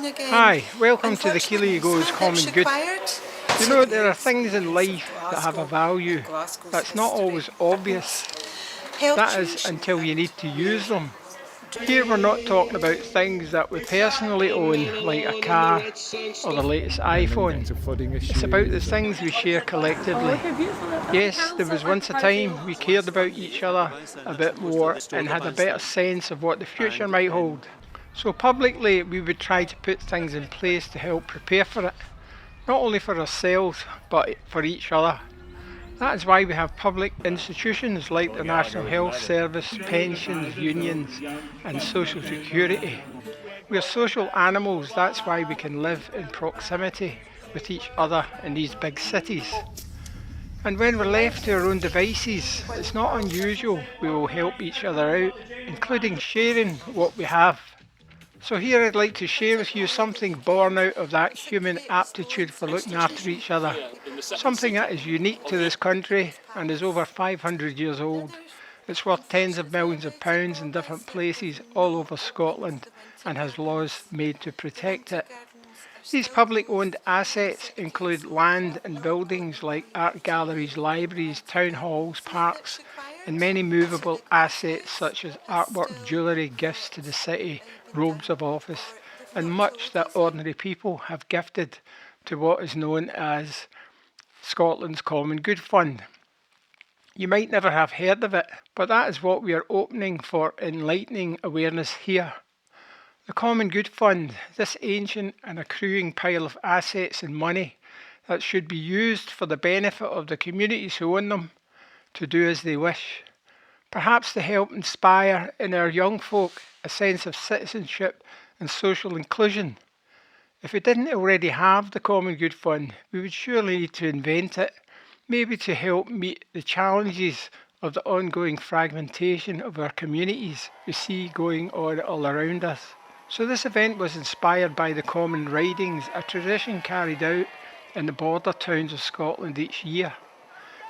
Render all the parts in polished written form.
starting again. Hi, welcome to the Unfortunately, Keeley Goes some Common pitch Good. required. You know, there are things in life that have a value Glasgow's that's not history, always obvious. health That is change, until you need to use them. Here we're not talking about things that we personally own, like a car or the latest iPhone. It's about the things we share collectively. Yes, there was once a time we cared about each other a bit more and had a better sense of what the future might hold. So publicly we would try to put things in place to help prepare for it, not only for ourselves but for each other. That is why we have public institutions like the National Health Service, pensions, unions and social security. We are social animals, that's why we can live in proximity with each other in these big cities. And when we're left to our own devices, it's not unusual we will help each other out, including sharing what we have. So here I'd like to share with you something born out of that human aptitude for looking after each other. Something that is unique to this country and is over 500 years old. It's worth tens of millions of pounds in different places all over Scotland and has laws made to protect it. These public owned assets include land and buildings like art galleries, libraries, town halls, parks, and many movable assets such as artwork, jewellery, gifts to the city, robes of office, and much that ordinary people have gifted to what is known as Scotland's Common Good Fund. You might never have heard of it, but that is what we are opening for enlightening awareness here. The Common Good Fund, this ancient and accruing pile of assets and money that should be used for the benefit of the communities who own them, to do as they wish. Perhaps to help inspire in our young folk a sense of citizenship and social inclusion. If we didn't already have the Common Good Fund, we would surely need to invent it, maybe to help meet the challenges of the ongoing fragmentation of our communities we see going on all around us. So this event was inspired by the Common Ridings, a tradition carried out in the border towns of Scotland each year,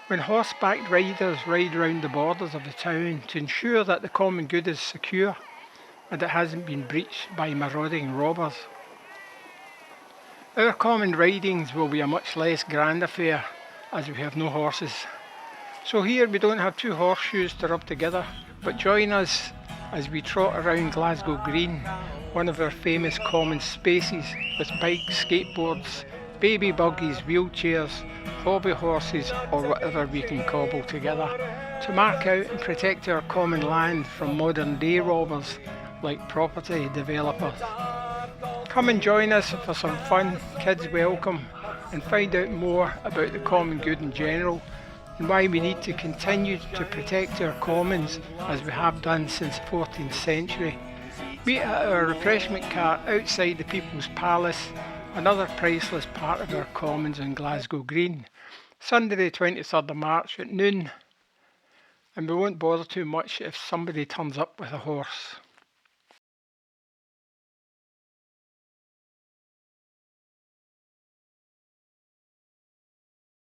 when horseback riders ride round the borders of the town to ensure that the common good is secure and it hasn't been breached by marauding robbers. Our common ridings will be a much less grand affair as we have no horses. So here we don't have two horseshoes to rub together, but join us as we trot around Glasgow Green, one of our famous common spaces, with bikes, skateboards, baby buggies, wheelchairs, hobby horses or whatever we can cobble together to mark out and protect our common land from modern day robbers like property developers. Come and join us for some fun, kids welcome, and find out more about the common good in general and why we need to continue to protect our commons as we have done since the 14th century. Meet at our refreshment cart outside the People's Palace, another priceless part of our commons in Glasgow Green, Sunday the 23rd of March at noon, and we won't bother too much if somebody turns up with a horse.